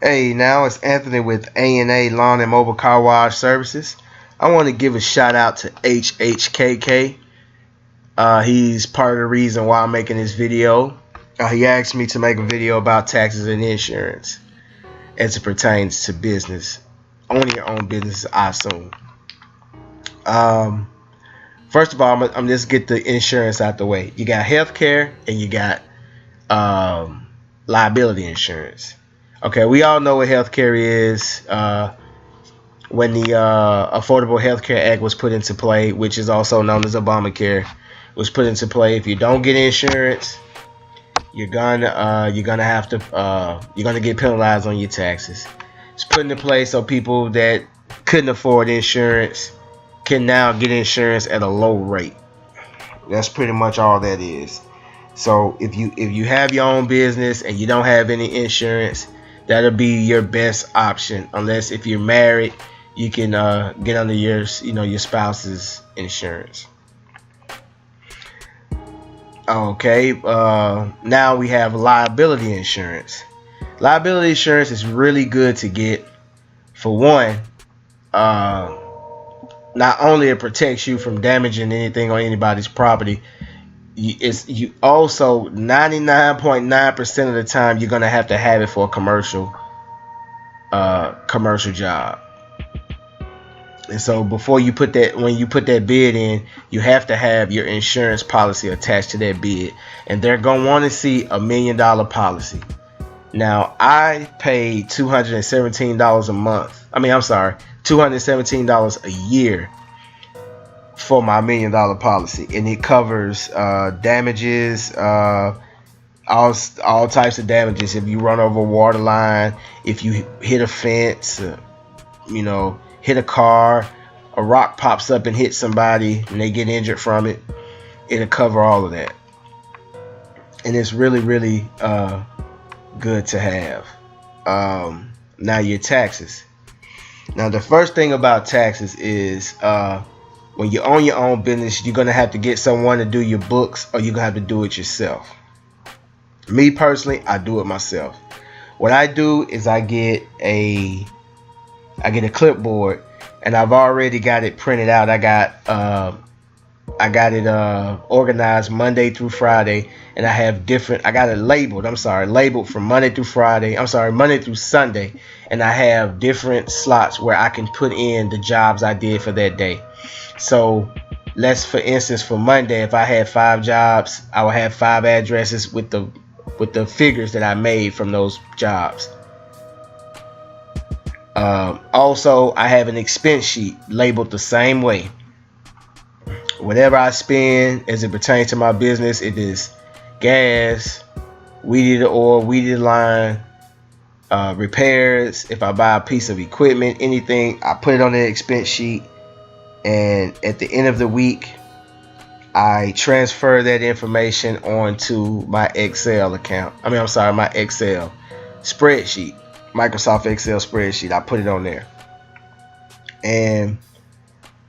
Hey, now it's Anthony with A&A Lawn and Mobile Car Wash Services. I want to give a shout out to HHKK. He's part of the reason why I'm making this video. He asked me to make a video about taxes and insurance as it pertains to business. Owning your own business, I assume. First of all, I'm just get the insurance out the way. You got healthcare and you got liability insurance. Okay, we all know what healthcare is. When the Affordable Health Care Act was put into play, which is also known as Obamacare, was put into play. If you don't get insurance, you're gonna get penalized on your taxes. It's put into place so people that couldn't afford insurance can now get insurance at a low rate. That's pretty much all that is. So if you have your own business and you don't have any insurance, that'll be your best option. Unless if you're married, you can get under your spouse's insurance. Okay, now we have liability insurance. Liability insurance is really good to get. For one, not only it protects you from damaging anything on anybody's property, you also 99.9% of the time you're gonna have to have it for a commercial job. And so when you put that bid in, you have to have your insurance policy attached to that bid, and they're gonna want to see $1 million policy. Now I paid $217 a month. $217 a year for my $1 million policy, and it covers damages, all types of damages. If you run over a water line, if you hit a fence, hit a car, a rock pops up and hits somebody and they get injured from it, it'll cover all of that. And it's really, really good to have. Now your taxes. Now the first thing about taxes is when you own your own business, you're gonna have to get someone to do your books, or you're gonna have to do it yourself. Me personally, I do it myself. What I do is I get a clipboard, and I've already got it printed out. I got it organized Monday through Friday, and I got it labeled from Monday through Sunday, and I have different slots where I can put in the jobs I did for that day. So for instance, for Monday, if I had 5 jobs, I will have 5 addresses with the figures that I made from those jobs. Also, I have an expense sheet labeled the same way. Whatever I spend as it pertains to my business, it is gas, weeded oil, weeded line, repairs. If I buy a piece of equipment, anything, I put it on the expense sheet, and at the end of the week, I transfer that information onto my Excel account. My Excel spreadsheet, Microsoft Excel spreadsheet. I put it on there, and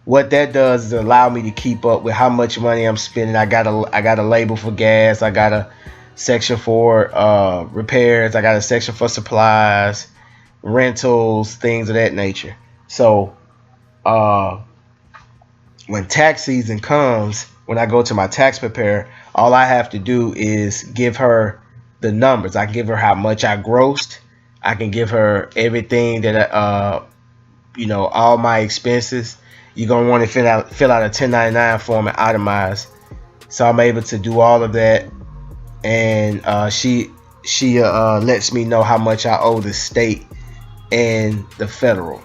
what that does is allow me to keep up with how much money I'm spending. I got a label for gas. I got a section for repairs. I got a section for supplies, rentals, things of that nature. So when tax season comes, when I go to my tax preparer, all I have to do is give her the numbers. I give her how much I grossed. I can give her everything that all my expenses. You're gonna want to fill out a 1099 form and itemize. So I'm able to do all of that, and she lets me know how much I owe the state and the federal.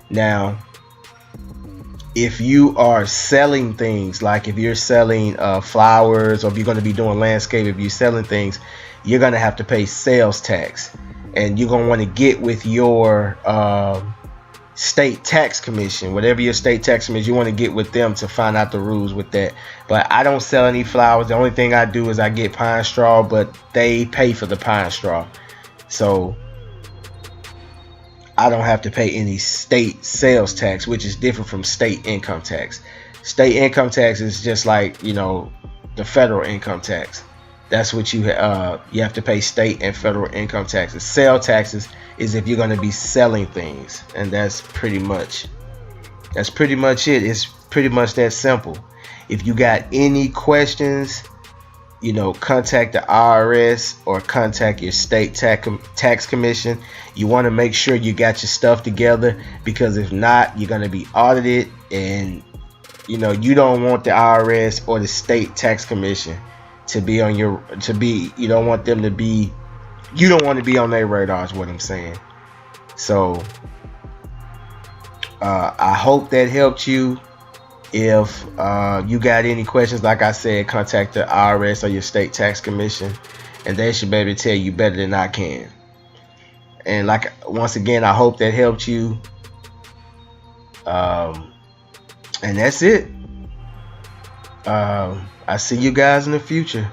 Now, if you are selling things, like if you're selling flowers, or if you're going to be doing landscape, if you're selling things, you're going to have to pay sales tax, and you're going to want to get with your state tax commission, whatever your state tax commission, you want to get with them to find out the rules with that. But I don't sell any flowers. The only thing I do is I get pine straw, but they pay for the pine straw, so I don't have to pay any state sales tax, which is different from state income tax. State income tax is just like the federal income tax. That's what you have to pay state and federal income taxes. Sale taxes is if you're going to be selling things, and that's pretty much it. It's pretty much that simple. If you got any questions, contact the IRS or contact your state tax commission. You want to make sure you got your stuff together, because if not, you're going to be audited, and you don't want the IRS or the state tax commission to be on your you don't want them to be on their radar, is what I'm saying. So I hope that helped you. If you got any questions, like I said, contact the IRS or your state tax commission, and they should be able to tell you better than I can. And once again, I hope that helped you. And that's it. I see you guys in the future.